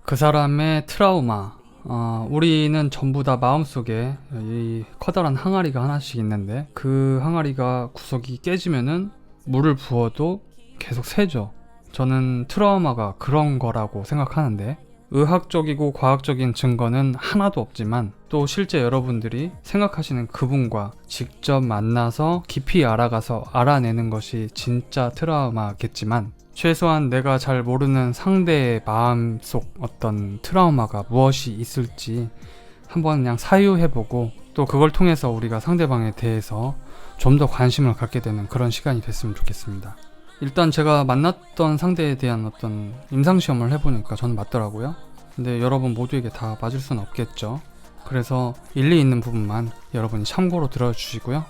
그 사람의 트라우마. 우리는 전부 다 마음속에 이 커다란 항아리가 하나씩 있는데 그 항아리가 구석이 깨지면은 물을 부어도 계속 새죠. 저는 트라우마가 그런 거라고 생각하는데 의학적이고 과학적인 증거는 하나도 없지만 또 실제 여러분들이 생각하시는 그분과 직접 만나서 깊이 알아가서 알아내는 것이 진짜 트라우마겠지만 최소한 내가 잘 모르는 상대의 마음속 어떤 트라우마가 무엇이 있을지 한번 그냥 사유해보고 또 그걸 통해서 우리가 상대방에 대해서 좀 더 관심을 갖게 되는 그런 시간이 됐으면 좋겠습니다. 일단 제가 만났던 상대에 대한 어떤 임상시험을 해보니까 저는 맞더라고요. 근데 여러분 모두에게 다 맞을 수는 없겠죠. 그래서 일리 있는 부분만 여러분이 참고로 들어주시고요.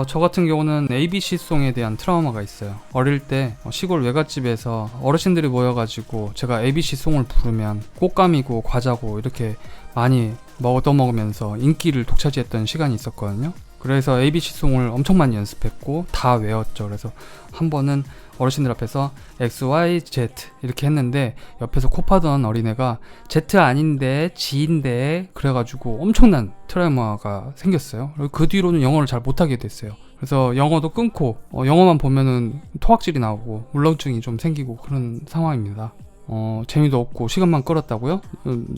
저 같은 경우는 ABC송에 대한 트라우마가 있어요. 어릴 때 시골 외갓집에서 어르신들이 모여가지고 제가 ABC송을 부르면 꽃감이고 과자고 이렇게 많이 얻어먹으면서 인기를 독차지했던 시간이 있었거든요. 그래서 ABC송을 엄청 많이 연습했고 다 외웠죠. 그래서 한 번은 어르신들 앞에서 X, Y, Z 이렇게 했는데 옆에서 코 파던 어린애가 Z 아닌데 G인데 그래가지고 엄청난 트라우마가 생겼어요. 그 뒤로는 영어를 잘 못하게 됐어요. 그래서 영어도 끊고 영어만 보면은 토악질이 나오고 울렁증이 좀 생기고 그런 상황입니다. 재미도 없고 시간만 끌었다고요?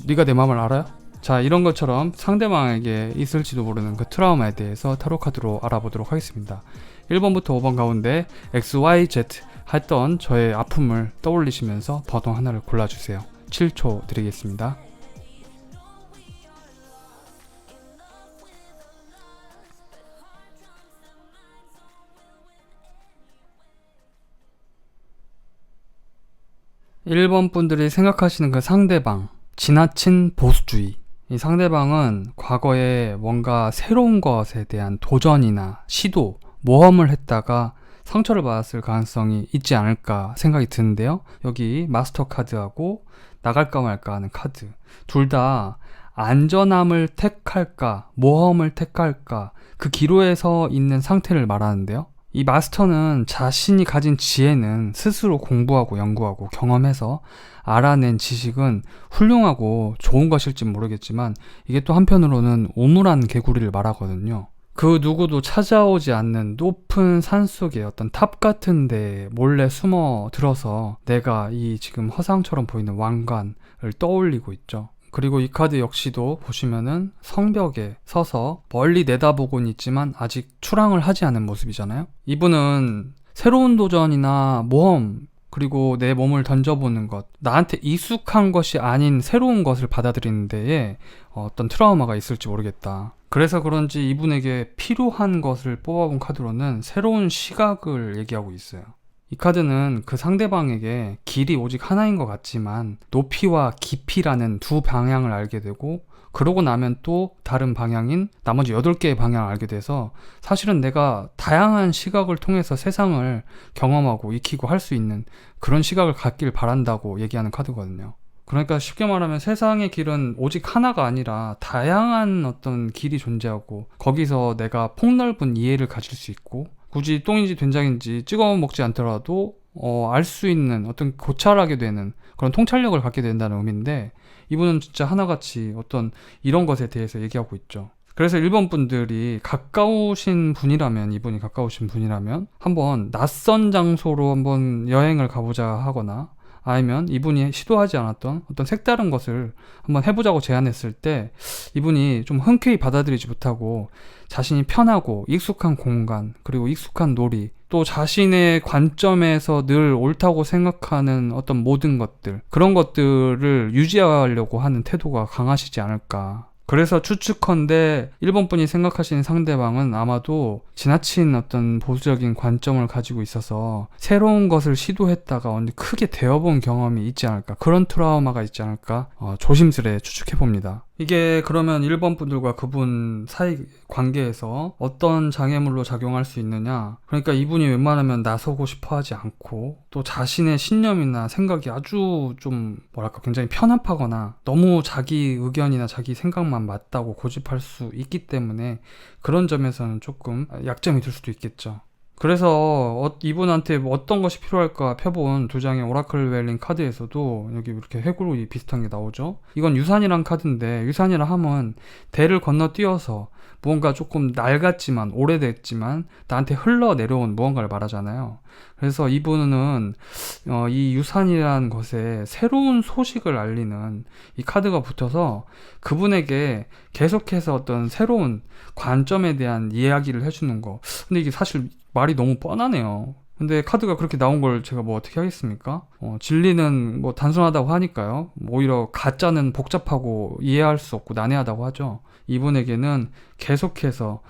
네가 내 마음을 알아요? 자, 이런 것처럼 상대방에게 있을지도 모르는 그 트라우마에 대해서 타로카드로 알아보도록 하겠습니다. 1번부터 5번 가운데 X, Y, Z 했던 저의 아픔을 떠올리시면서 번호 하나를 골라주세요. 7초 드리겠습니다. (1번) 분들이 생각하시는 그 상대방, 지나친 보수주의. 이 상대방은 과거에 뭔가 새로운 것에 대한 도전이나 시도, 모험을 했다가 상처를 받았을 가능성이 있지 않을까 생각이 드는데요. 여기 마스터 카드하고 나갈까 말까 하는 카드 둘 다 안전함을 택할까 모험을 택할까 그 기로에 서 있는 상태를 말하는데요. 이 마스터는 자신이 가진 지혜는 스스로 공부하고 연구하고 경험해서 알아낸 지식은 훌륭하고 좋은 것일지 모르겠지만 이게 또 한편으로는 오물한 개구리를 말하거든요. 그 누구도 찾아오지 않는 높은 산속에 어떤 탑 같은 데 몰래 숨어 들어서 내가 이 지금 허상처럼 보이는 왕관을 떠올리고 있죠. 그리고 이 카드 역시도 보시면은 성벽에 서서 멀리 내다보고는 있지만 아직 출항을 하지 않은 모습이잖아요. 이분은 새로운 도전이나 모험 그리고 내 몸을 던져보는 것, 나한테 익숙한 것이 아닌 새로운 것을 받아들이는 데에 어떤 트라우마가 있을지 모르겠다. 그래서 그런지 이분에게 필요한 것을 뽑아본 카드로는 새로운 시각을 얘기하고 있어요. 이 카드는 그 상대방에게 길이 오직 하나인 것 같지만 높이와 깊이라는 두 방향을 알게 되고 그러고 나면 또 다른 방향인 나머지 8개의 방향을 알게 돼서 사실은 내가 다양한 시각을 통해서 세상을 경험하고 익히고 할 수 있는 그런 시각을 갖길 바란다고 얘기하는 카드거든요. 그러니까 쉽게 말하면 세상의 길은 오직 하나가 아니라 다양한 어떤 길이 존재하고 거기서 내가 폭넓은 이해를 가질 수 있고 굳이 똥인지 된장인지 찍어 먹지 않더라도 알 수 있는 어떤 고찰하게 되는 그런 통찰력을 갖게 된다는 의미인데 이분은 진짜 하나같이 어떤 이런 것에 대해서 얘기하고 있죠. 그래서 일본 분들이 이분이 가까우신 분이라면 한번 낯선 장소로 한번 여행을 가보자 하거나 아니면 이분이 시도하지 않았던 어떤 색다른 것을 한번 해보자고 제안했을 때 이분이 좀 흔쾌히 받아들이지 못하고 자신이 편하고 익숙한 공간 그리고 익숙한 놀이 또 자신의 관점에서 늘 옳다고 생각하는 어떤 모든 것들 그런 것들을 유지하려고 하는 태도가 강하시지 않을까. 그래서 추측컨대 일본 분이 생각하시는 상대방은 아마도 지나친 어떤 보수적인 관점을 가지고 있어서 새로운 것을 시도했다가 언제 크게 되어본 경험이 있지 않을까 그런 트라우마가 있지 않을까 조심스레 추측해봅니다. 이게 그러면 일본 분들과 그분 사이 관계에서 어떤 장애물로 작용할 수 있느냐. 그러니까 이분이 웬만하면 나서고 싶어 하지 않고 또 자신의 신념이나 생각이 아주 좀 굉장히 편협하거나 너무 자기 의견이나 자기 생각만 맞다고 고집할 수 있기 때문에 그런 점에서는 조금 약점이 될 수도 있겠죠. 그래서 이분한테 뭐 어떤 것이 필요할까 펴본 두 장의 오라클 웰링 카드에서도 여기 이렇게 해골이 비슷한 게 나오죠. 이건 유산이란 카드인데, 유산이라 함은 대를 건너뛰어서 무언가 조금 낡았지만 오래됐지만 나한테 흘러내려온 무언가를 말하잖아요. 그래서 이분은 이 유산이라는 것에 새로운 소식을 알리는 이 카드가 붙어서 그분에게 계속해서 어떤 새로운 관점에 대한 이야기를 해주는 거. 근데 이게 사실 말이 너무 뻔하네요. 근데 카드가 그렇게 나온 걸 제가 뭐 어떻게 하겠습니까? 진리는 뭐 단순하다고 하니까요. 오히려 가짜는 복잡하고 이해할 수 없고 난해하다고 하죠. 이분에게는 계속해서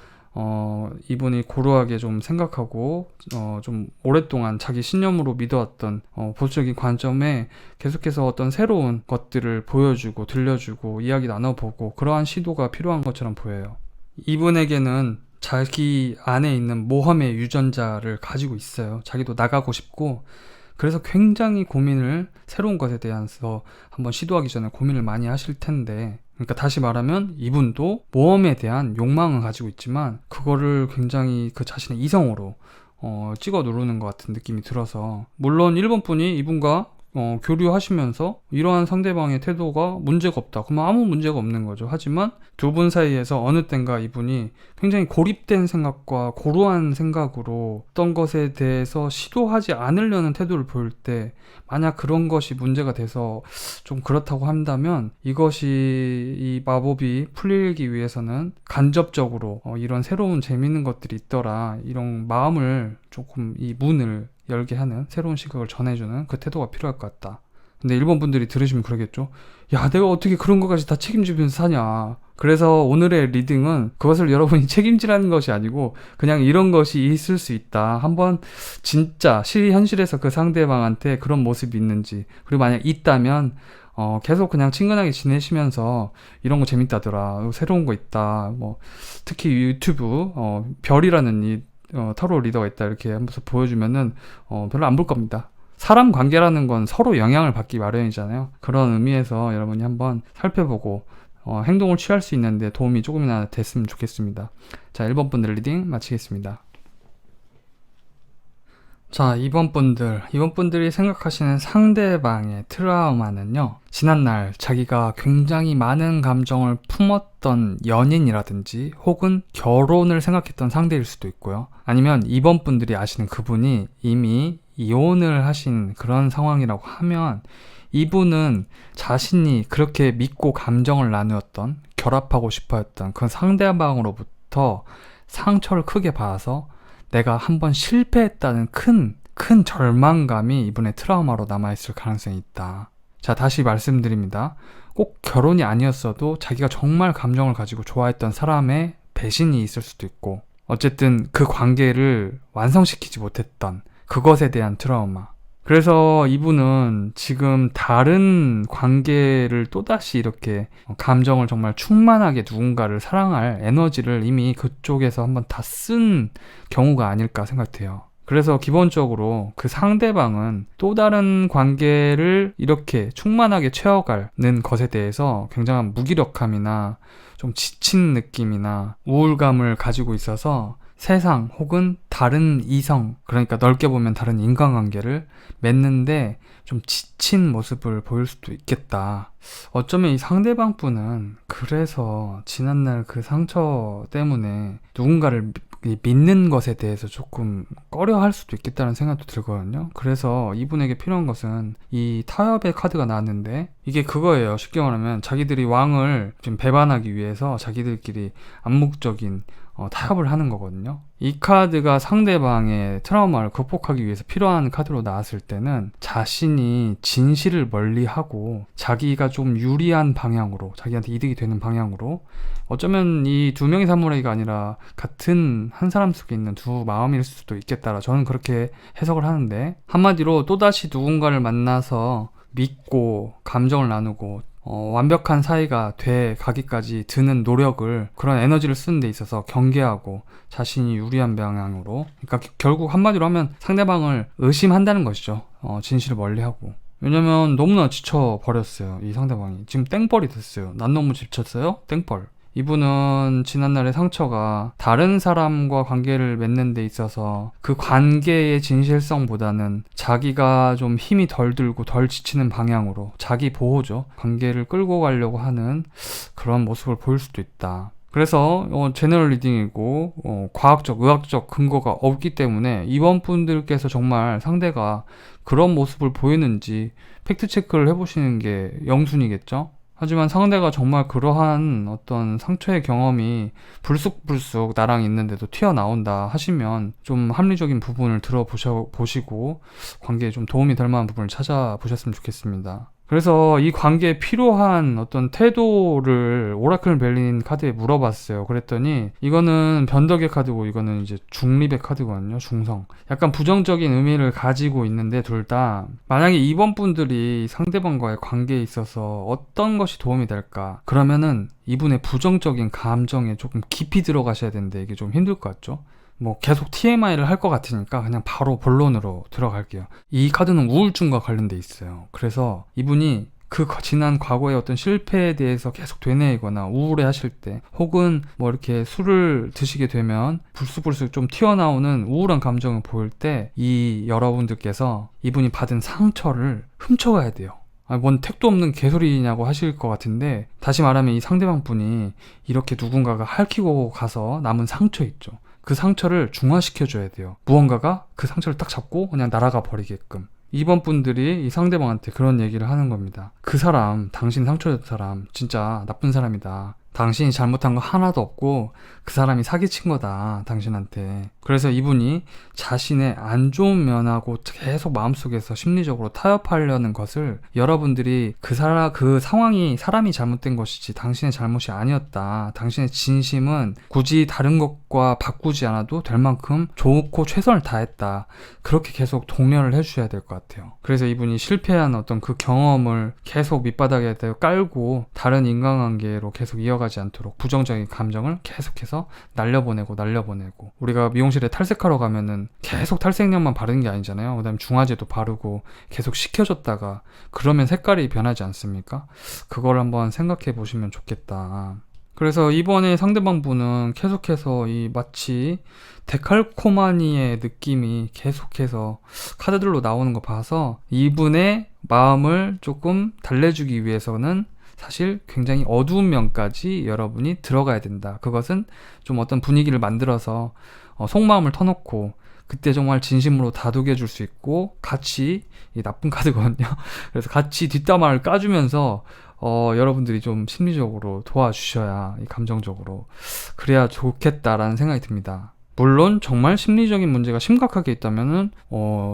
이분이 고루하게 좀 생각하고 좀 오랫동안 자기 신념으로 믿어왔던 보수적인 관점에 계속해서 어떤 새로운 것들을 보여주고 들려주고 이야기 나눠보고 그러한 시도가 필요한 것처럼 보여요. 이분에게는 자기 안에 있는 모험의 유전자를 가지고 있어요. 자기도 나가고 싶고, 그래서 굉장히 고민을, 새로운 것에 대해서 한번 시도하기 전에 고민을 많이 하실 텐데, 그러니까 다시 말하면 이분도 모험에 대한 욕망을 가지고 있지만 그거를 굉장히 그 자신의 이성으로 찍어 누르는 것 같은 느낌이 들어서, 물론 일본 분이 이분과 교류하시면서 이러한 상대방의 태도가 문제가 없다, 그러면 아무 문제가 없는 거죠. 하지만 두 분 사이에서 어느 땐가 이분이 굉장히 고립된 생각과 고루한 생각으로 어떤 것에 대해서 시도하지 않으려는 태도를 보일 때, 만약 그런 것이 문제가 돼서 좀 그렇다고 한다면 이것이 이 마법이 풀리기 위해서는 간접적으로 이런 새로운 재밌는 것들이 있더라, 이런 마음을 조금, 이 문을 열게 하는 새로운 시각을 전해주는 그 태도가 필요할 것 같다. 근데 일본 분들이 들으시면 그러겠죠. 야, 내가 어떻게 그런 것까지 다 책임지면서 사냐. 그래서 오늘의 리딩은 그것을 여러분이 책임지라는 것이 아니고 그냥 이런 것이 있을 수 있다, 한번 진짜 현실에서 그 상대방한테 그런 모습이 있는지, 그리고 만약 있다면 계속 그냥 친근하게 지내시면서 이런 거 재밌다더라, 새로운 거 있다, 뭐 특히 유튜브 별이라는 이 타로 리더가 있다 이렇게 하면서 보여주면은 별로 안 볼 겁니다. 사람 관계라는 건 서로 영향을 받기 마련이잖아요. 그런 의미에서 여러분이 한번 살펴보고 행동을 취할 수 있는데 도움이 조금이나 됐으면 좋겠습니다. 자, 1번 분들 리딩 마치겠습니다. 자, 2번 분들이 생각하시는 상대방의 트라우마는요, 지난날 자기가 굉장히 많은 감정을 품었던 연인이라든지 혹은 결혼을 생각했던 상대일 수도 있고요. 아니면 2번 분들이 아시는 그분이 이미 이혼을 하신 그런 상황이라고 하면, 이분은 자신이 그렇게 믿고 감정을 나누었던, 결합하고 싶어 했던 그 상대방으로부터 상처를 크게 받아서 내가 한번 실패했다는 큰 절망감이 이분의 트라우마로 남아있을 가능성이 있다. 자, 다시 말씀드립니다. 꼭 결혼이 아니었어도 자기가 정말 감정을 가지고 좋아했던 사람의 배신이 있을 수도 있고, 어쨌든 그 관계를 완성시키지 못했던 그것에 대한 트라우마. 그래서 이분은 지금 다른 관계를 또다시 이렇게 감정을 정말 충만하게 누군가를 사랑할 에너지를 이미 그쪽에서 한번 다 쓴 경우가 아닐까 생각돼요. 그래서 기본적으로 그 상대방은 또 다른 관계를 이렇게 충만하게 채워가는 것에 대해서 굉장한 무기력함이나 좀 지친 느낌이나 우울감을 가지고 있어서 세상 혹은 다른 이성, 그러니까 넓게 보면 다른 인간관계를 맺는데 좀 지친 모습을 보일 수도 있겠다. 어쩌면 이 상대방 분은 그래서 지난날 그 상처 때문에 누군가를 믿는 것에 대해서 조금 꺼려 할 수도 있겠다는 생각도 들거든요. 그래서 이분에게 필요한 것은 이 타협의 카드가 나왔는데, 이게 그거예요. 쉽게 말하면 자기들이 왕을 좀 배반하기 위해서 자기들끼리 암묵적인 타협을 하는 거거든요. 이 카드가 상대방의 트라우마를 극복하기 위해서 필요한 카드로 나왔을 때는 자신이 진실을 멀리하고 자기가 좀 유리한 방향으로, 자기한테 이득이 되는 방향으로, 어쩌면 이 두 명의 사무라이가 아니라 같은 한 사람 속에 있는 두 마음일 수도 있겠다, 저는 그렇게 해석을 하는데, 한마디로 또다시 누군가를 만나서 믿고 감정을 나누고 완벽한 사이가 돼 가기까지 드는 노력을, 그런 에너지를 쓰는 데 있어서 경계하고 자신이 유리한 방향으로, 그러니까 결국 한마디로 하면 상대방을 의심한다는 것이죠. 진실을 멀리하고. 왜냐면 너무나 지쳐버렸어요. 이 상대방이 지금 땡벌이 됐어요. 난 너무 지쳤어요? 땡벌. 이분은 지난날의 상처가 다른 사람과 관계를 맺는 데 있어서 그 관계의 진실성보다는 자기가 좀 힘이 덜 들고 덜 지치는 방향으로 자기 보호죠. 관계를 끌고 가려고 하는 그런 모습을 보일 수도 있다. 그래서 제너럴 리딩이고 과학적, 의학적 근거가 없기 때문에 이번 분들께서 정말 상대가 그런 모습을 보이는지 팩트 체크를 해보시는 게 영순이겠죠. 하지만 상대가 정말 그러한 어떤 상처의 경험이 불쑥불쑥 나랑 있는데도 튀어나온다 하시면 좀 합리적인 부분을 들어보시고 관계에 좀 도움이 될 만한 부분을 찾아보셨으면 좋겠습니다. 그래서 이 관계에 필요한 어떤 태도를 오라클 멜린 카드에 물어봤어요. 그랬더니 이거는 변덕의 카드고 이거는 이제 중립의 카드거든요. 중성. 약간 부정적인 의미를 가지고 있는데 둘 다 만약에 이번 분들이 상대방과의 관계에 있어서 어떤 것이 도움이 될까? 그러면은 이분의 부정적인 감정에 조금 깊이 들어가셔야 되는데 이게 좀 힘들 것 같죠? 뭐 계속 TMI를 할 것 같으니까 그냥 바로 본론으로 들어갈게요. 이 카드는 우울증과 관련돼 있어요. 그래서 이분이 그 지난 과거의 어떤 실패에 대해서 계속 되뇌이거나 우울해 하실 때 혹은 뭐 이렇게 술을 드시게 되면 불쑥불쑥 좀 튀어나오는 우울한 감정을 보일 때 이 여러분들께서 이분이 받은 상처를 훔쳐가야 돼요. 뭔 택도 없는 개소리냐고 하실 것 같은데 다시 말하면 이 상대방 분이 이렇게 누군가가 핥히고 가서 남은 상처 있죠. 그 상처를 중화시켜줘야 돼요. 무언가가 그 상처를 딱 잡고 그냥 날아가 버리게끔. 이번 분들이 이 상대방한테 그런 얘기를 하는 겁니다. 그 사람, 당신 상처였던 사람 진짜 나쁜 사람이다. 당신이 잘못한 거 하나도 없고 그 사람이 사기친 거다, 당신한테. 그래서 이분이 자신의 안 좋은 면하고 계속 마음속에서 심리적으로 타협하려는 것을 여러분들이 그 상황이 사람이 잘못된 것이지 당신의 잘못이 아니었다. 당신의 진심은 굳이 다른 것과 바꾸지 않아도 될 만큼 좋고 최선을 다했다. 그렇게 계속 독려를 해주셔야 될 것 같아요. 그래서 이분이 실패한 어떤 그 경험을 계속 밑바닥에 깔고 다른 인간관계로 계속 이어가지 않도록 부정적인 감정을 계속해서 날려보내고 우리가 미용실에 탈색하러 가면은 계속 탈색약만 바르는 게 아니잖아요. 그 다음에 중화제도 바르고 계속 식혀줬다가 그러면 색깔이 변하지 않습니까? 그걸 한번 생각해 보시면 좋겠다. 그래서 이번에 상대방 분은 계속해서 이 마치 데칼코마니의 느낌이 계속해서 카드들로 나오는 거 봐서 이분의 마음을 조금 달래주기 위해서는 사실 굉장히 어두운 면까지 여러분이 들어가야 된다. 그것은 좀 어떤 분위기를 만들어서 속마음을 터놓고 그때 정말 진심으로 다독여 줄 수 있고 같이, 이 나쁜 카드거든요. 그래서 같이 뒷담화를 까주면서 여러분들이 좀 심리적으로 도와주셔야, 이 감정적으로 그래야 좋겠다라는 생각이 듭니다. 물론 정말 심리적인 문제가 심각하게 있다면은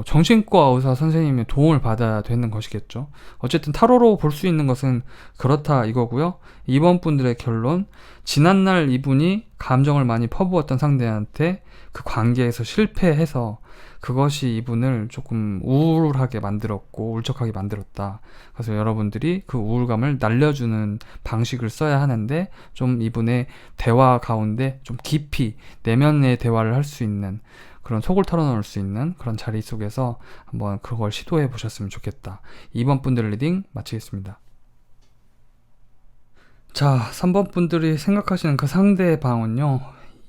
정신과 의사 선생님의 도움을 받아야 되는 것이겠죠. 어쨌든 타로로 볼 수 있는 것은 그렇다 이거고요. 이번 분들의 결론, 지난날 이분이 감정을 많이 퍼부었던 상대한테 그 관계에서 실패해서 그것이 이분을 조금 우울하게 만들었고 울적하게 만들었다. 그래서 여러분들이 그 우울감을 날려주는 방식을 써야 하는데 좀 이분의 대화 가운데 좀 깊이 내면의 대화를 할 수 있는 그런 속을 털어놓을 수 있는 그런 자리 속에서 한번 그걸 시도해 보셨으면 좋겠다. 2번 분들 리딩 마치겠습니다. 자, 3번 분들이 생각하시는 그 상대방은요,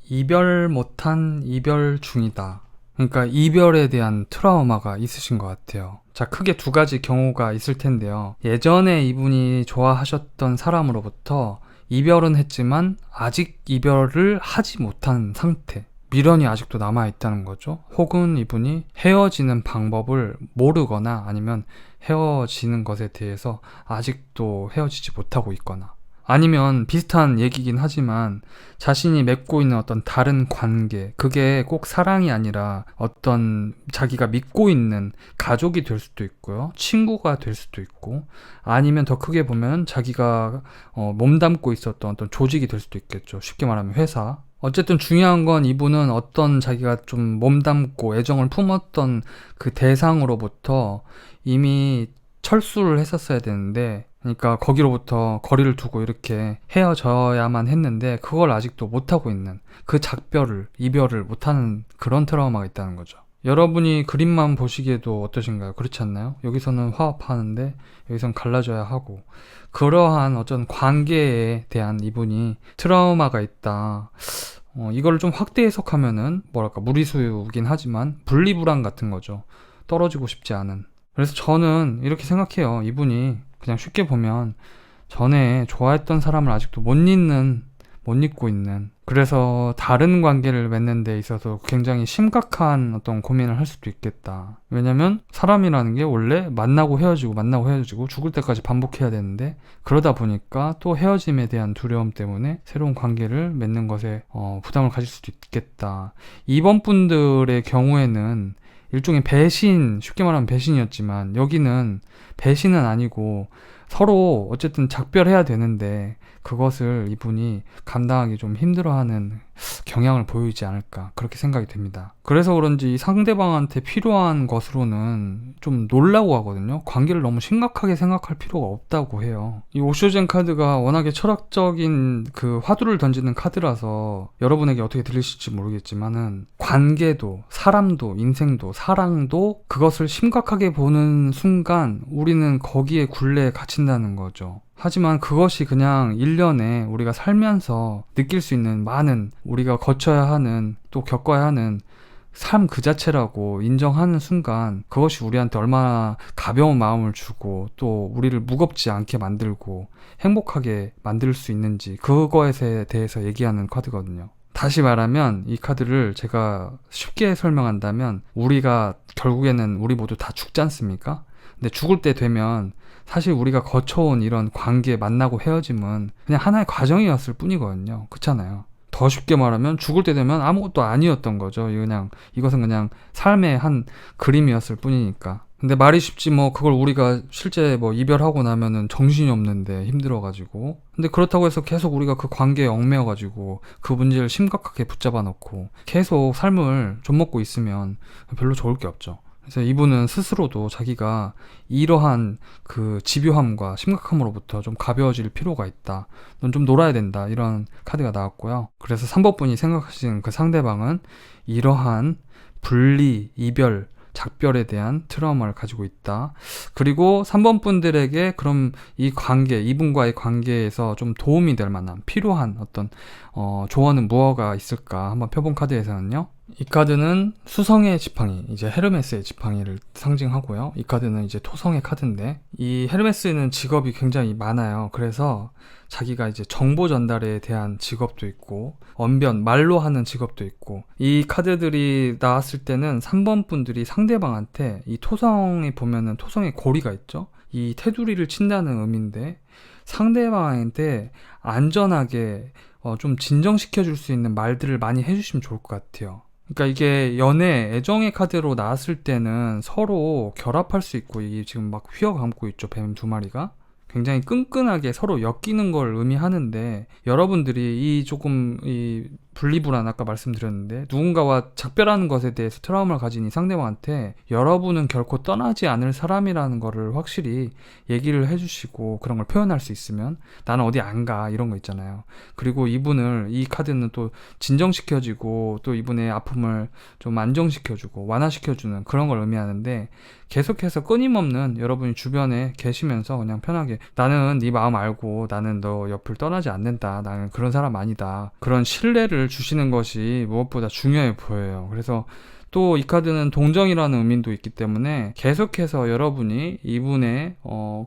이별 못한 이별 중이다. 그러니까 이별에 대한 트라우마가 있으신 것 같아요. 자, 크게 두 가지 경우가 있을 텐데요. 예전에 이분이 좋아하셨던 사람으로부터 이별은 했지만 아직 이별을 하지 못한 상태, 미련이 아직도 남아있다는 거죠. 혹은 이분이 헤어지는 방법을 모르거나 아니면 헤어지는 것에 대해서 아직도 헤어지지 못하고 있거나, 아니면 비슷한 얘기긴 하지만 자신이 맺고 있는 어떤 다른 관계, 그게 꼭 사랑이 아니라 어떤 자기가 믿고 있는 가족이 될 수도 있고요, 친구가 될 수도 있고, 아니면 더 크게 보면 자기가 몸담고 있었던 어떤 조직이 될 수도 있겠죠. 쉽게 말하면 회사. 어쨌든 중요한 건 이분은 어떤 자기가 좀 몸담고 애정을 품었던 그 대상으로부터 이미 철수를 했었어야 되는데, 그러니까 거기로부터 거리를 두고 이렇게 헤어져야만 했는데 그걸 아직도 못하고 있는, 그 작별을, 이별을 못하는 그런 트라우마가 있다는 거죠. 여러분이 그림만 보시기에도 어떠신가요? 그렇지 않나요? 여기서는 화합하는데 여기선 갈라져야 하고, 그러한 어떤 관계에 대한 이분이 트라우마가 있다. 이걸 좀 확대 해석하면은 뭐랄까 무리수긴 하지만 분리불안 같은 거죠. 떨어지고 싶지 않은. 그래서 저는 이렇게 생각해요. 이분이 그냥 쉽게 보면 전에 좋아했던 사람을 아직도 못 잊고 있는, 그래서 다른 관계를 맺는 데 있어서 굉장히 심각한 어떤 고민을 할 수도 있겠다. 왜냐면 사람이라는 게 원래 만나고 헤어지고 죽을 때까지 반복해야 되는데, 그러다 보니까 또 헤어짐에 대한 두려움 때문에 새로운 관계를 맺는 것에 부담을 가질 수도 있겠다. 이번 분들의 경우에는 일종의 배신, 쉽게 말하면 배신이었지만, 여기는 배신은 아니고 서로 어쨌든 작별해야 되는데 그것을 이분이 감당하기 좀 힘들어하는 경향을 보이지 않을까, 그렇게 생각이 됩니다. 그래서 그런지 상대방한테 필요한 것으로는 좀 놀라고 하거든요. 관계를 너무 심각하게 생각할 필요가 없다고 해요. 이 오쇼젠 카드가 워낙에 철학적인 그 화두를 던지는 카드라서 여러분에게 어떻게 들리실지 모르겠지만은, 관계도 사람도 인생도 사랑도 그것을 심각하게 보는 순간 우리는 거기에 굴레에 갇힌다는 거죠. 하지만 그것이 그냥 일련에 우리가 살면서 느낄 수 있는 많은, 우리가 거쳐야 하는, 또 겪어야 하는 삶 그 자체라고 인정하는 순간, 그것이 우리한테 얼마나 가벼운 마음을 주고 또 우리를 무겁지 않게 만들고 행복하게 만들 수 있는지, 그거에 대해서 얘기하는 카드거든요. 다시 말하면 이 카드를 제가 쉽게 설명한다면, 우리가 결국에는 우리 모두 다 죽지 않습니까? 근데 죽을 때 되면 사실 우리가 거쳐온 이런 관계, 만나고 헤어짐은 그냥 하나의 과정이었을 뿐이거든요. 그렇잖아요. 더 쉽게 말하면 죽을 때 되면 아무것도 아니었던 거죠. 이것은 그냥 삶의 한 그림이었을 뿐이니까. 근데 말이 쉽지 뭐, 그걸 우리가 실제 뭐 이별하고 나면은 정신이 없는데 힘들어가지고. 근데 그렇다고 해서 계속 우리가 그 관계에 얽매여가지고 그 문제를 심각하게 붙잡아 놓고 계속 삶을 좀 먹고 있으면 별로 좋을 게 없죠. 그래서 이분은 스스로도 자기가 이러한 그 집요함과 심각함으로부터 좀 가벼워질 필요가 있다. 넌 좀 놀아야 된다. 이런 카드가 나왔고요. 그래서 3번 분이 생각하시는 그 상대방은 이러한 분리, 이별, 작별에 대한 트라우마를 가지고 있다. 그리고 3번 분들에게 그럼 이분과의 관계에서 좀 도움이 될 만한, 필요한 어떤 조언은 무엇가 있을까 한번 펴본 카드에서는요. 이 카드는 수성의 지팡이, 이제 헤르메스의 지팡이를 상징하고요. 이 카드는 이제 토성의 카드인데, 이 헤르메스는 직업이 굉장히 많아요. 그래서 자기가 이제 정보 전달에 대한 직업도 있고, 언변, 말로 하는 직업도 있고, 이 카드들이 나왔을 때는 3번 분들이 상대방한테, 이 토성에 보면은 토성의 고리가 있죠? 이 테두리를 친다는 의미인데, 상대방한테 안전하게 좀 진정시켜 줄 수 있는 말들을 많이 해주시면 좋을 것 같아요. 그러니까 이게 연애, 애정의 카드로 나왔을 때는 서로 결합할 수 있고, 이게 지금 막 휘어감고 있죠, 뱀 두 마리가. 굉장히 끈끈하게 서로 엮이는 걸 의미하는데, 여러분들이 이 분리불안, 아까 말씀드렸는데, 누군가와 작별하는 것에 대해서 트라우마를 가진 이 상대방한테 여러분은 결코 떠나지 않을 사람이라는 거를 확실히 얘기를 해주시고, 그런 걸 표현할 수 있으면 나는 어디 안 가, 이런 거 있잖아요. 그리고 이 카드는 또 진정시켜주고, 또 이분의 아픔을 좀 안정시켜주고 완화시켜주는 그런 걸 의미하는데, 계속해서 끊임없는 여러분이 주변에 계시면서 그냥 편하게, 나는 네 마음 알고 나는 너 옆을 떠나지 않는다, 나는 그런 사람 아니다, 그런 신뢰를 주시는 것이 무엇보다 중요해 보여요. 그래서 또 이 카드는 동정이라는 의미도 있기 때문에, 계속해서 여러분이 이분의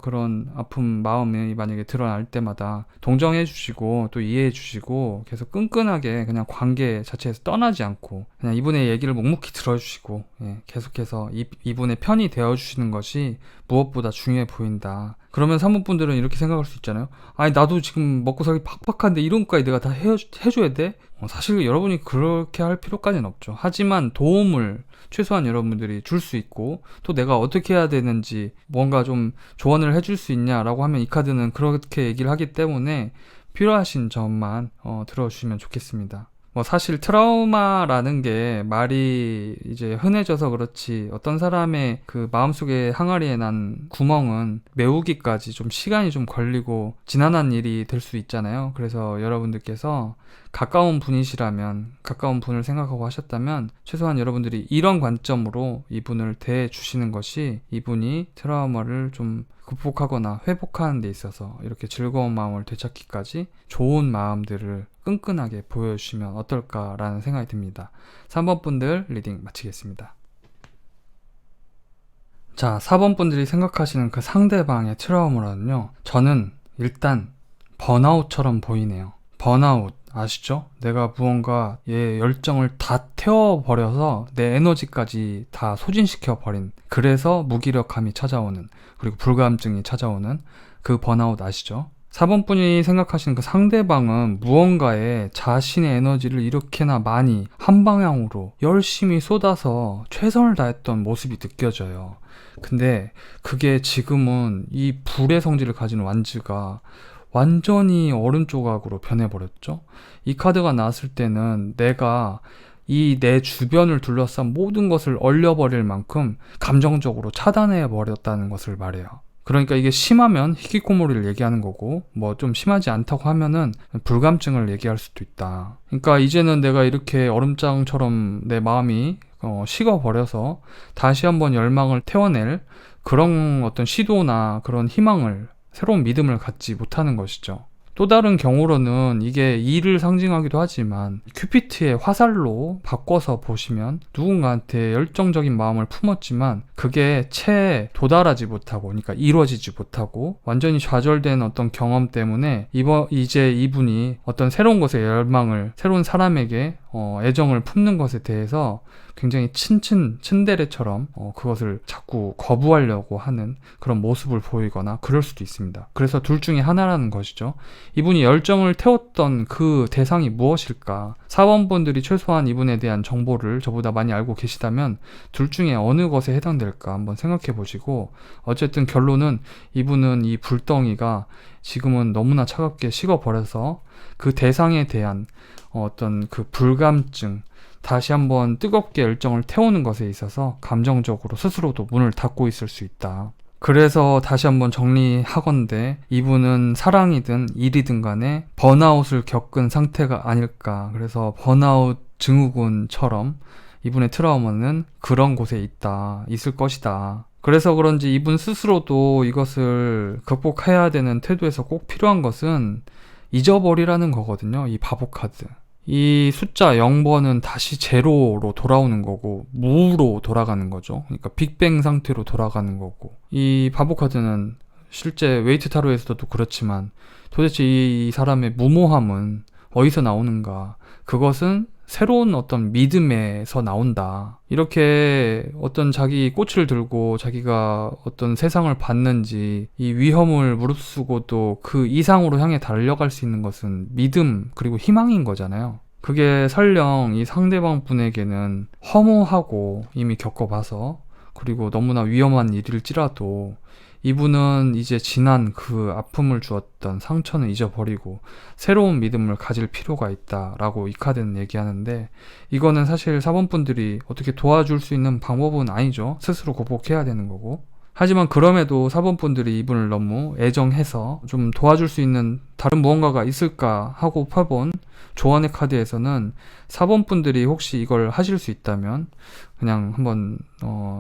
그런 아픔, 마음이 만약에 드러날 때마다 동정해 주시고 또 이해해 주시고, 계속 끈끈하게 그냥 관계 자체에서 떠나지 않고 그냥 이분의 얘기를 묵묵히 들어주시고, 계속해서 이분의 편이 되어 주시는 것이 무엇보다 중요해 보인다. 그러면 사모분들은 이렇게 생각할 수 있잖아요. 아니, 나도 지금 먹고 살기 팍팍한데 이런 것까지 내가 다 해줘야 돼? 사실 여러분이 그렇게 할 필요까지는 없죠. 하지만 도움을 최소한 여러분들이 줄 수 있고, 또 내가 어떻게 해야 되는지 뭔가 좀 조언을 해줄 수 있냐라고 하면, 이 카드는 그렇게 얘기를 하기 때문에 필요하신 점만 들어주시면 좋겠습니다. 뭐 사실 트라우마라는 게 말이 이제 흔해져서 그렇지 어떤 사람의 그 마음속에 항아리에 난 구멍은 메우기까지 좀 시간이 좀 걸리고 지난한 일이 될 수 있잖아요. 그래서 여러분들께서 가까운 분이시라면, 가까운 분을 생각하고 하셨다면 최소한 여러분들이 이런 관점으로 이분을 대해 주시는 것이 이분이 트라우마를 좀 극복하거나 회복하는 데 있어서 이렇게 즐거운 마음을 되찾기까지 좋은 마음들을 끈끈하게 보여주시면 어떨까라는 생각이 듭니다. 3번 분들 리딩 마치겠습니다. 자, 4번 분들이 생각하시는 그 상대방의 트라우마는요, 저는 일단 번아웃처럼 보이네요. 번아웃 아시죠? 내가 무언가 얘 열정을 다 태워버려서 내 에너지까지 다 소진시켜버린, 그래서 무기력함이 찾아오는, 그리고 불감증이 찾아오는 그 번아웃 아시죠? 4번 분이 생각하시는 그 상대방은 무언가에 자신의 에너지를 이렇게나 많이 한 방향으로 열심히 쏟아서 최선을 다했던 모습이 느껴져요. 근데 그게 지금은 이 불의 성질을 가진 완즈가 완전히 얼음 조각으로 변해버렸죠. 이 카드가 나왔을 때는 내가 이 내 주변을 둘러싼 모든 것을 얼려버릴 만큼 감정적으로 차단해버렸다는 것을 말해요. 그러니까 이게 심하면 히키코모리를 얘기하는 거고, 뭐 좀 심하지 않다고 하면은 불감증을 얘기할 수도 있다. 그러니까 이제는 내가 이렇게 얼음장처럼 내 마음이 식어버려서 다시 한번 열망을 태워낼 그런 어떤 시도나 그런 희망을, 새로운 믿음을 갖지 못하는 것이죠. 또 다른 경우로는 이게 이를 상징하기도 하지만 큐피트의 화살로 바꿔서 보시면 누군가한테 열정적인 마음을 품었지만 그게 채 도달하지 못하고, 그러니까 이루어지지 못하고 완전히 좌절된 어떤 경험 때문에 이제 이분이 어떤 새로운 것에 열망을, 새로운 사람에게 애정을 품는 것에 대해서 굉장히 츤데레처럼 그것을 자꾸 거부하려고 하는 그런 모습을 보이거나 그럴 수도 있습니다. 그래서 둘 중에 하나라는 것이죠. 이분이 열정을 태웠던 그 대상이 무엇일까? 4번 분들이 최소한 이분에 대한 정보를 저보다 많이 알고 계시다면 둘 중에 어느 것에 해당될까 한번 생각해 보시고, 어쨌든 결론은 이분은 이 불덩이가 지금은 너무나 차갑게 식어버려서 그 대상에 대한 어떤 그 불감증, 다시 한번 뜨겁게 열정을 태우는 것에 있어서 감정적으로 스스로도 문을 닫고 있을 수 있다. 그래서 다시 한번 정리하건대 이분은 사랑이든 일이든 간에 번아웃을 겪은 상태가 아닐까. 그래서 번아웃 증후군처럼 이분의 트라우마는 그런 곳에 있을 것이다. 그래서 그런지 이분 스스로도 이것을 극복해야 되는 태도에서 꼭 필요한 것은 잊어버리라는 거거든요. 이 바보 카드. 이 숫자 0번은 다시 제로로 돌아오는 거고 무로 돌아가는 거죠. 그러니까 빅뱅 상태로 돌아가는 거고, 이 바보 카드는 실제 웨이트 타로에서도 그렇지만 도대체 이 사람의 무모함은 어디서 나오는가? 그것은 새로운 어떤 믿음에서 나온다. 이렇게 어떤 자기 꽃을 들고 자기가 어떤 세상을 봤는지 이 위험을 무릅쓰고도 그 이상으로 향해 달려갈 수 있는 것은 믿음 그리고 희망인 거잖아요. 그게 설령 이 상대방 분에게는 허무하고 이미 겪어봐서, 그리고 너무나 위험한 일일지라도 이분은 이제 지난 그 아픔을 주었던 상처는 잊어버리고 새로운 믿음을 가질 필요가 있다라고 이 카드는 얘기하는데, 이거는 사실 4번 분들이 어떻게 도와줄 수 있는 방법은 아니죠. 스스로 극복해야 되는 거고. 하지만 그럼에도 4번 분들이 이분을 너무 애정해서 좀 도와줄 수 있는 다른 무언가가 있을까 하고 펴본 조언의 카드에서는 4번 분들이 혹시 이걸 하실 수 있다면 그냥 한번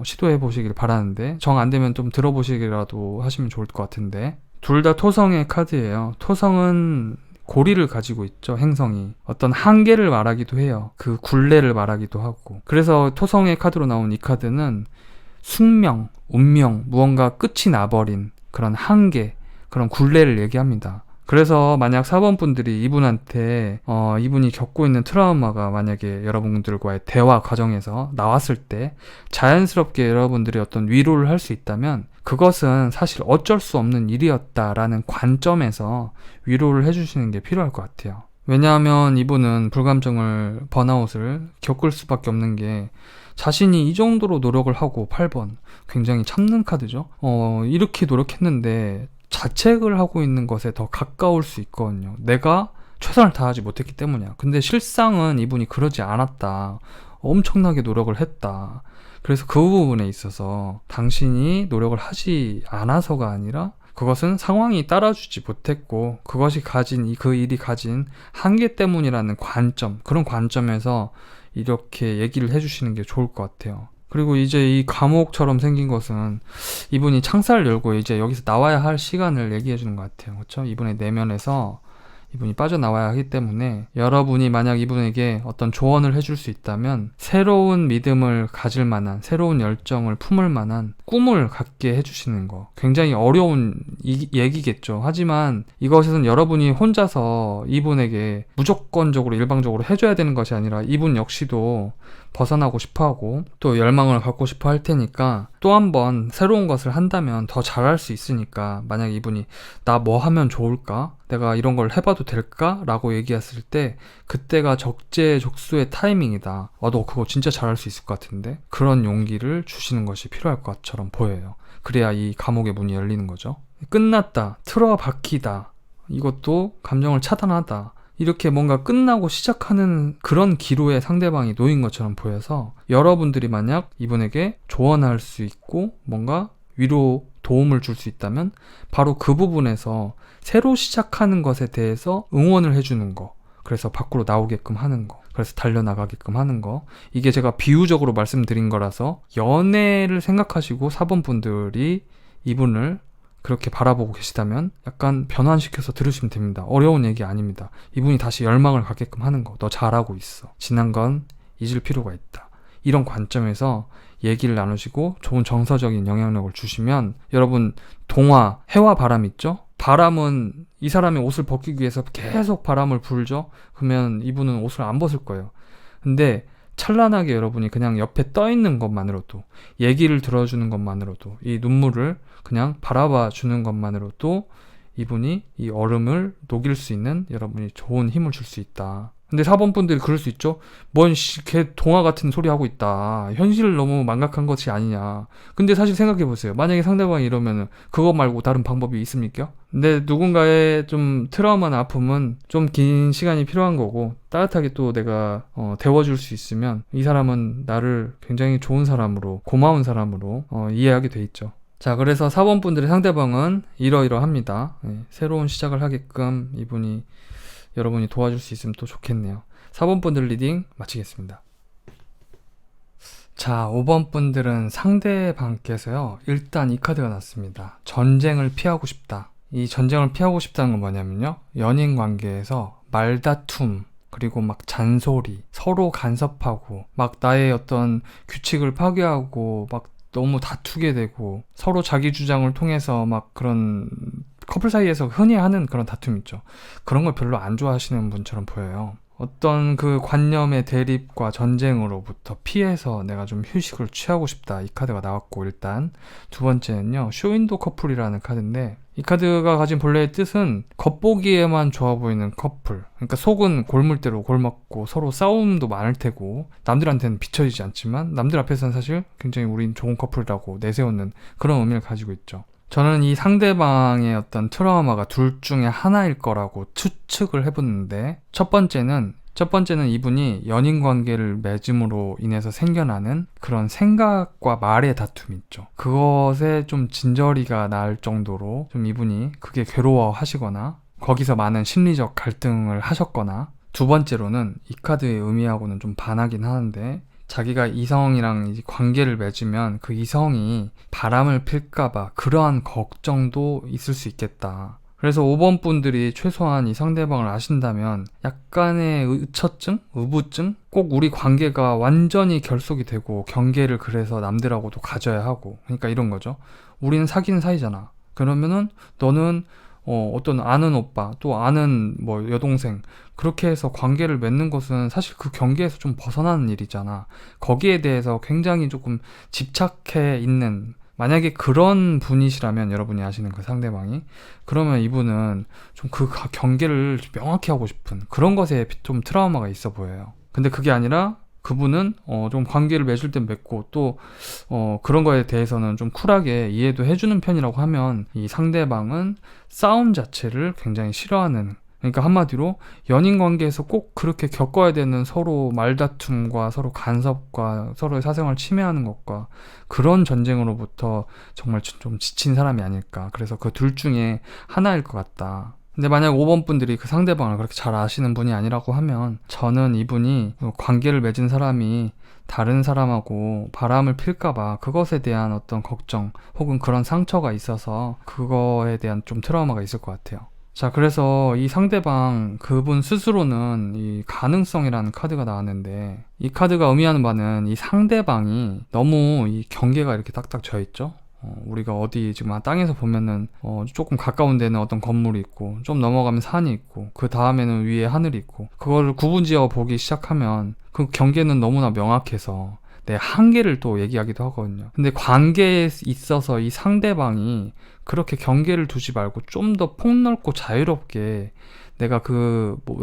시도해 보시길 바라는데, 정 안 되면 좀 들어보시기라도 하시면 좋을 것 같은데, 둘 다 토성의 카드예요. 토성은 고리를 가지고 있죠. 행성이 어떤 한계를 말하기도 해요. 그 굴레를 말하기도 하고. 그래서 토성의 카드로 나온 이 카드는 숙명, 운명, 무언가 끝이 나버린 그런 한계, 그런 굴레를 얘기합니다. 그래서 만약 4번 분들이 이분한테 이분이 겪고 있는 트라우마가 만약에 여러분들과의 대화 과정에서 나왔을 때 자연스럽게 여러분들이 어떤 위로를 할 수 있다면 그것은 사실 어쩔 수 없는 일이었다라는 관점에서 위로를 해주시는 게 필요할 것 같아요. 왜냐하면 이분은 불감증을, 번아웃을 겪을 수밖에 없는 게 자신이 이 정도로 노력을 하고, 8번 굉장히 참는 카드죠. 이렇게 노력했는데 자책을 하고 있는 것에 더 가까울 수 있거든요. 내가 최선을 다하지 못했기 때문이야. 근데 실상은 이분이 그러지 않았다. 엄청나게 노력을 했다. 그래서 그 부분에 있어서 당신이 노력을 하지 않아서가 아니라 그것은 상황이 따라주지 못했고 그것이 가진 그 일이 가진 한계 때문이라는 관점, 그런 관점에서 이렇게 얘기를 해주시는 게 좋을 것 같아요. 그리고 이제 이 감옥처럼 생긴 것은 이분이 창살을 열고 이제 여기서 나와야 할 시간을 얘기해 주는 것 같아요. 그렇죠? 이분의 내면에서 이분이 빠져나와야 하기 때문에 여러분이 만약 이분에게 어떤 조언을 해줄 수 있다면 새로운 믿음을 가질 만한, 새로운 열정을 품을 만한 꿈을 갖게 해주시는 거. 굉장히 어려운 얘기겠죠. 하지만 이것은 여러분이 혼자서 이분에게 무조건적으로 일방적으로 해줘야 되는 것이 아니라 이분 역시도 벗어나고 싶어하고 또 열망을 갖고 싶어 할 테니까 또 한 번 새로운 것을 한다면 더 잘할 수 있으니까 만약 이분이 나 뭐 하면 좋을까? 내가 이런 걸 해봐도 될까? 라고 얘기했을 때 그때가 적재적소의 타이밍이다. 너 그거 진짜 잘할 수 있을 것 같은데? 그런 용기를 주시는 것이 필요할 것처럼 보여요. 그래야 이 감옥의 문이 열리는 거죠. 끝났다. 틀어박히다. 이것도 감정을 차단하다. 이렇게 뭔가 끝나고 시작하는 그런 기로에 상대방이 놓인 것처럼 보여서 여러분들이 만약 이분에게 조언할 수 있고 뭔가 위로 도움을 줄 수 있다면 바로 그 부분에서 새로 시작하는 것에 대해서 응원을 해주는 거, 그래서 밖으로 나오게끔 하는 거, 그래서 달려나가게끔 하는 거, 이게 제가 비유적으로 말씀드린 거라서 연애를 생각하시고 4번 분들이 이분을 그렇게 바라보고 계시다면 약간 변환시켜서 들으시면 됩니다. 어려운 얘기 아닙니다. 이분이 다시 열망을 갖게끔 하는 거. 너 잘하고 있어. 지난 건 잊을 필요가 있다. 이런 관점에서 얘기를 나누시고 좋은 정서적인 영향력을 주시면 여러분 동화, 해와 바람 있죠? 바람은 이 사람의 옷을 벗기기 위해서 계속 바람을 불죠? 그러면 이분은 옷을 안 벗을 거예요. 근데 찬란하게 여러분이 그냥 옆에 떠 있는 것만으로도, 얘기를 들어주는 것만으로도, 이 눈물을 그냥 바라봐 주는 것만으로도 이분이 이 얼음을 녹일 수 있는 여러분이 좋은 힘을 줄 수 있다. 근데 4번 분들이 그럴 수 있죠. 걔 동화 같은 소리 하고 있다. 현실을 너무 망각한 것이 아니냐. 근데 사실 생각해 보세요. 만약에 상대방이 이러면은 그거 말고 다른 방법이 있습니까? 근데 누군가의 좀 트라우마나 아픔은 좀 긴 시간이 필요한 거고 따뜻하게 또 내가 데워줄 수 있으면 이 사람은 나를 굉장히 좋은 사람으로, 고마운 사람으로 이해하게 돼 있죠. 자, 그래서 4번 분들의 상대방은 이러이러합니다. 새로운 시작을 하게끔 이분이 여러분이 도와줄 수 있으면 또 좋겠네요. 4번 분들 리딩 마치겠습니다. 자, 5번 분들은 상대방께서요, 일단 이 카드가 났습니다. 전쟁을 피하고 싶다. 이 전쟁을 피하고 싶다는 건 뭐냐면요, 연인 관계에서 말다툼, 그리고 막 잔소리, 서로 간섭하고, 막 나의 어떤 규칙을 파괴하고, 막 너무 다투게 되고, 서로 자기 주장을 통해서 막 그런 커플 사이에서 흔히 하는 그런 다툼 있죠. 그런 걸 별로 안 좋아하시는 분처럼 보여요. 어떤 그 관념의 대립과 전쟁으로부터 피해서 내가 좀 휴식을 취하고 싶다. 이 카드가 나왔고, 일단 두 번째는요, 쇼윈도 커플이라는 카드인데, 이 카드가 가진 본래의 뜻은 겉보기에만 좋아 보이는 커플, 그러니까 속은 골물대로 골맞고 서로 싸움도 많을 테고 남들한테는 비춰지지 않지만 남들 앞에서는 사실 굉장히 우린 좋은 커플이라고 내세우는 그런 의미를 가지고 있죠. 저는 이 상대방의 어떤 트라우마가 둘 중에 하나일 거라고 추측을 해봤는데, 첫 번째는 이분이 연인 관계를 맺음으로 인해서 생겨나는 그런 생각과 말의 다툼이 있죠. 그것에 좀 진저리가 날 정도로 좀 이분이 그게 괴로워 하시거나 거기서 많은 심리적 갈등을 하셨거나, 두 번째로는 이 카드의 의미하고는 좀 반하긴 하는데, 자기가 이성이랑 이제 관계를 맺으면 그 이성이 바람을 필까봐 그러한 걱정도 있을 수 있겠다. 그래서 5번 분들이 최소한 이 상대방을 아신다면 약간의 의처증? 의부증? 꼭 우리 관계가 완전히 결속이 되고 경계를 그래서 남들하고도 가져야 하고, 그러니까 이런 거죠. 우리는 사귀는 사이잖아. 그러면은 너는 어떤 아는 오빠, 또 아는 뭐 여동생, 그렇게 해서 관계를 맺는 것은 사실 그 경계에서 좀 벗어나는 일이잖아. 거기에 대해서 굉장히 조금 집착해 있는, 만약에 그런 분이시라면, 여러분이 아시는 그 상대방이, 그러면 이분은 좀 그 경계를 명확히 하고 싶은 그런 것에 좀 트라우마가 있어 보여요. 근데 그게 아니라 그분은 좀 관계를 맺을 땐 맺고 또 그런 거에 대해서는 좀 쿨하게 이해도 해주는 편이라고 하면, 이 상대방은 싸움 자체를 굉장히 싫어하는, 그러니까 한마디로 연인 관계에서 꼭 그렇게 겪어야 되는 서로 말다툼과 서로 간섭과 서로의 사생활 침해하는 것과 그런 전쟁으로부터 정말 좀 지친 사람이 아닐까. 그래서 그 둘 중에 하나일 것 같다. 근데 만약 5번 분들이 그 상대방을 그렇게 잘 아시는 분이 아니라고 하면 저는 이분이 관계를 맺은 사람이 다른 사람하고 바람을 필까봐 그것에 대한 어떤 걱정 혹은 그런 상처가 있어서 그거에 대한 좀 트라우마가 있을 것 같아요. 자, 그래서 이 상대방 그분 스스로는 이 가능성이라는 카드가 나왔는데 이 카드가 의미하는 바는 이 상대방이 너무 이 경계가 이렇게 딱딱 져 있죠. 우리가 어디 지금 땅에서 보면은 조금 가까운 데는 어떤 건물이 있고 좀 넘어가면 산이 있고 그 다음에는 위에 하늘이 있고 그거를 구분지어 보기 시작하면 그 경계는 너무나 명확해서 내 한계를 또 얘기하기도 하거든요. 근데 관계에 있어서 이 상대방이 그렇게 경계를 두지 말고 좀 더 폭넓고 자유롭게 내가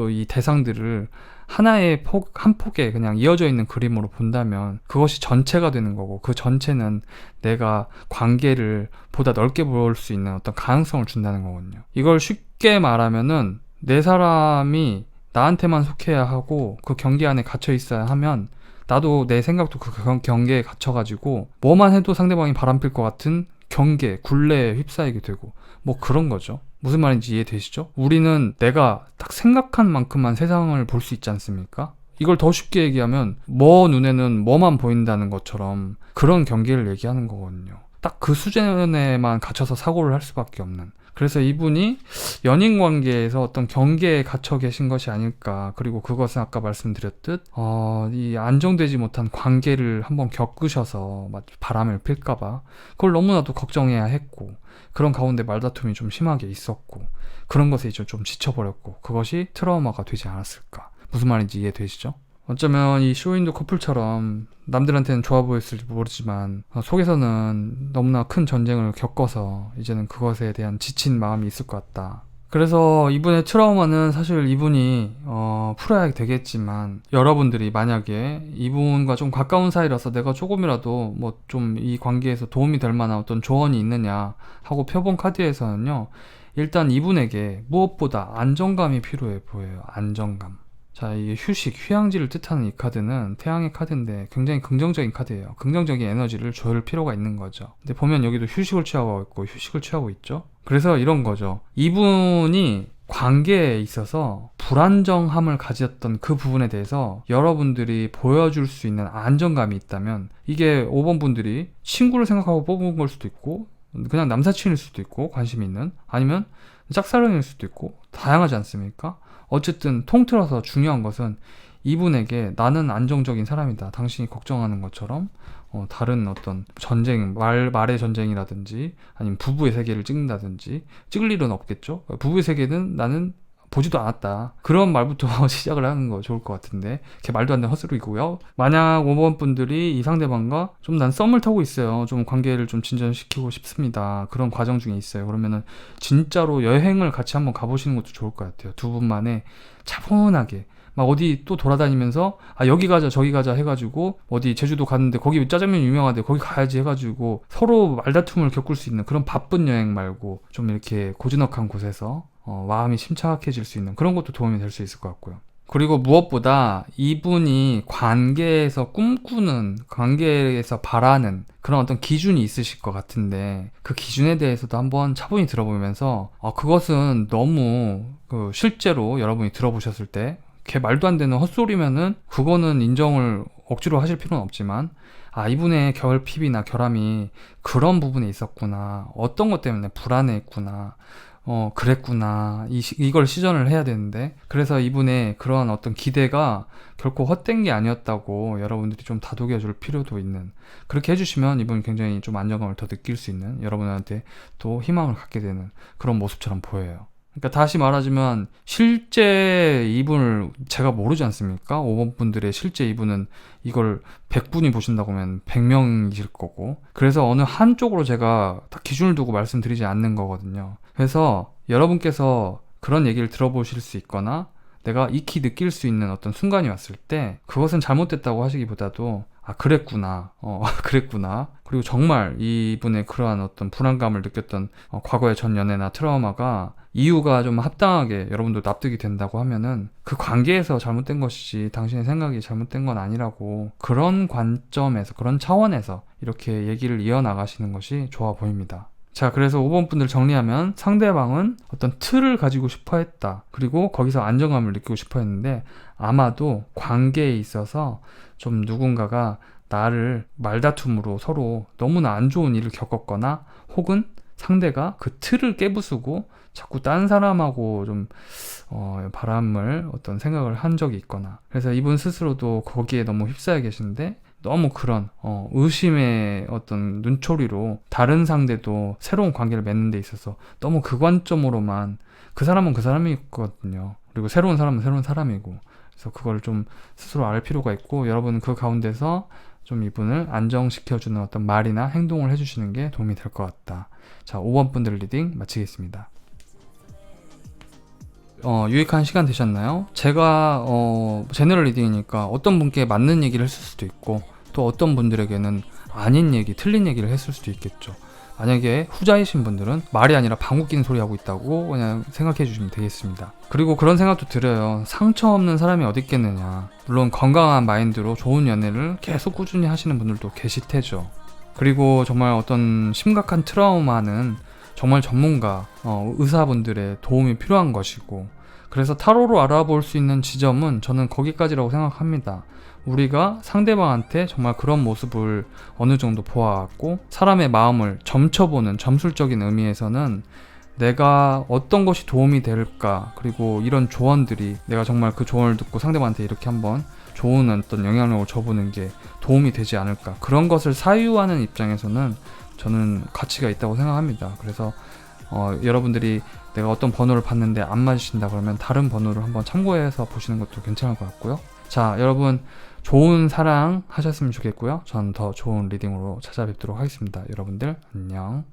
이 대상들을 하나의 한 폭에 그냥 이어져 있는 그림으로 본다면 그것이 전체가 되는 거고 그 전체는 내가 관계를 보다 넓게 볼 수 있는 어떤 가능성을 준다는 거거든요. 이걸 쉽게 말하면은 내 사람이 나한테만 속해야 하고 그 경계 안에 갇혀 있어야 하면 나도 내 생각도 그 경계에 갇혀가지고 뭐만 해도 상대방이 바람필 것 같은 경계, 굴레에 휩싸이게 되고 뭐 그런 거죠. 무슨 말인지 이해되시죠? 우리는 내가 딱 생각한 만큼만 세상을 볼 수 있지 않습니까? 이걸 더 쉽게 얘기하면 눈에는 뭐만 보인다는 것처럼 그런 경계를 얘기하는 거거든요. 딱 그 수준에만 갇혀서 사고를 할 수밖에 없는. 그래서 이분이 연인 관계에서 어떤 경계에 갇혀 계신 것이 아닐까. 그리고 그것은 아까 말씀드렸듯 이 안정되지 못한 관계를 한번 겪으셔서 바람을 필까봐 그걸 너무나도 걱정해야 했고 그런 가운데 말다툼이 좀 심하게 있었고 그런 것에 이제 좀 지쳐버렸고 그것이 트라우마가 되지 않았을까. 무슨 말인지 이해되시죠? 어쩌면 이 쇼윈도 커플처럼 남들한테는 좋아 보였을지 모르지만 속에서는 너무나 큰 전쟁을 겪어서 이제는 그것에 대한 지친 마음이 있을 것 같다. 그래서 이분의 트라우마는 사실 이분이 풀어야 되겠지만 여러분들이 만약에 이분과 좀 가까운 사이라서 내가 조금이라도 뭐 좀 이 관계에서 도움이 될 만한 어떤 조언이 있느냐 하고 펴본 카드에서는요, 일단 이분에게 무엇보다 안정감이 필요해 보여요. 안정감. 자, 이게 휴식, 휴양지를 뜻하는 이 카드는 태양의 카드인데 굉장히 긍정적인 카드예요. 긍정적인 에너지를 줄 필요가 있는 거죠. 근데 보면 여기도 휴식을 취하고 있고 휴식을 취하고 있죠. 그래서 이런 거죠. 이분이 관계에 있어서 불안정함을 가졌던 그 부분에 대해서 여러분들이 보여줄 수 있는 안정감이 있다면 이게 5번 분들이 친구를 생각하고 뽑은 걸 수도 있고 그냥 남사친일 수도 있고 관심 있는 아니면 짝사랑일 수도 있고 다양하지 않습니까? 어쨌든 통틀어서 중요한 것은 이분에게 나는 안정적인 사람이다. 당신이 걱정하는 것처럼 다른 어떤 전쟁, 말의 전쟁이라든지 아니면 부부의 세계를 찍는다든지 찍을 일은 없겠죠. 부부의 세계는 나는 보지도 않았다. 그런 말부터 시작을 하는 거 좋을 것 같은데 걔 말도 안 되는 헛소리고요. 만약 5번 분들이 이 상대방과 좀 난 썸을 타고 있어요. 좀 관계를 좀 진전시키고 싶습니다. 그런 과정 중에 있어요. 그러면은 진짜로 여행을 같이 한번 가보시는 것도 좋을 것 같아요. 두 분만의 차분하게 막 어디 또 돌아다니면서 여기 가자 저기 가자 해가지고 어디 제주도 갔는데 거기 짜장면 유명한데 거기 가야지 해가지고 서로 말다툼을 겪을 수 있는 그런 바쁜 여행 말고 좀 이렇게 고즈넉한 곳에서 마음이 심착해질 수 있는 그런 것도 도움이 될 수 있을 것 같고요. 그리고 무엇보다 이분이 관계에서 꿈꾸는, 관계에서 바라는 그런 어떤 기준이 있으실 것 같은데 그 기준에 대해서도 한번 차분히 들어보면서 그것은 너무 실제로 여러분이 들어보셨을 때 걔 말도 안 되는 헛소리면은 그거는 인정을 억지로 하실 필요는 없지만 이분의 결핍이나 결함이 그런 부분에 있었구나. 어떤 것 때문에 불안해했구나. 그랬구나. 이걸 시전을 해야 되는데. 그래서 이분의 그런 어떤 기대가 결코 헛된 게 아니었다고 여러분들이 좀 다독여 줄 필요도 있는. 그렇게 해주시면 이분이 굉장히 좀 안정감을 더 느낄 수 있는, 여러분한테 또 희망을 갖게 되는 그런 모습처럼 보여요. 그러니까 다시 말하자면 실제 이분을 제가 모르지 않습니까? 5번 분들의 실제 이분은 이걸 100분이 보신다고 하면 100명이실 거고 그래서 어느 한쪽으로 제가 딱 기준을 두고 말씀드리지 않는 거거든요. 그래서 여러분께서 그런 얘기를 들어보실 수 있거나 내가 익히 느낄 수 있는 어떤 순간이 왔을 때 그것은 잘못됐다고 하시기보다도 아, 그랬구나. 그랬구나. 그리고 정말 이분의 그러한 어떤 불안감을 느꼈던 과거의 전 연애나 트라우마가 이유가 좀 합당하게 여러분도 납득이 된다고 하면은 그 관계에서 잘못된 것이지 당신의 생각이 잘못된 건 아니라고, 그런 관점에서, 그런 차원에서 이렇게 얘기를 이어나가시는 것이 좋아 보입니다. 자, 그래서 5번 분들 정리하면 상대방은 어떤 틀을 가지고 싶어 했다. 그리고 거기서 안정감을 느끼고 싶어 했는데, 아마도 관계에 있어서 좀 누군가가 나를 말다툼으로 서로 너무나 안 좋은 일을 겪었거나, 혹은 상대가 그 틀을 깨부수고 자꾸 딴 사람하고 좀 바람을 어떤 생각을 한 적이 있거나, 그래서 이분 스스로도 거기에 너무 휩싸여 계신데 너무 그런 의심의 어떤 눈초리로 다른 상대도 새로운 관계를 맺는 데 있어서 너무 그 관점으로만, 그 사람은 그 사람이거든요. 그리고 새로운 사람은 새로운 사람이고, 그래서 그걸 좀 스스로 알 필요가 있고, 여러분은 그 가운데서 좀 이분을 안정시켜주는 어떤 말이나 행동을 해주시는 게 도움이 될 것 같다. 자, 5번 분들 리딩 마치겠습니다. 유익한 시간 되셨나요? 제가 제너럴 리딩이니까 어떤 분께 맞는 얘기를 했을 수도 있고, 또 어떤 분들에게는 아닌 얘기, 틀린 얘기를 했을 수도 있겠죠. 만약에 후자이신 분들은 말이 아니라 방귀 뀌는 소리 하고 있다고 그냥 생각해 주시면 되겠습니다. 그리고 그런 생각도 들어요. 상처 없는 사람이 어디 있겠느냐. 물론 건강한 마인드로 좋은 연애를 계속 꾸준히 하시는 분들도 계실 테죠. 그리고 정말 어떤 심각한 트라우마는 정말 전문가, 의사분들의 도움이 필요한 것이고, 그래서 타로로 알아볼 수 있는 지점은 저는 거기까지라고 생각합니다. 우리가 상대방한테 정말 그런 모습을 어느 정도 보아왔고, 사람의 마음을 점쳐보는 점술적인 의미에서는 내가 어떤 것이 도움이 될까, 그리고 이런 조언들이 내가 정말 그 조언을 듣고 상대방한테 이렇게 한번 좋은 어떤 영향력을 줘보는 게 도움이 되지 않을까, 그런 것을 사유하는 입장에서는 저는 가치가 있다고 생각합니다. 그래서 여러분들이 내가 어떤 번호를 봤는데 안 맞으신다 그러면 다른 번호를 한번 참고해서 보시는 것도 괜찮을 것 같고요. 자, 여러분 좋은 사랑 하셨으면 좋겠고요. 전 더 좋은 리딩으로 찾아뵙도록 하겠습니다. 여러분들 안녕.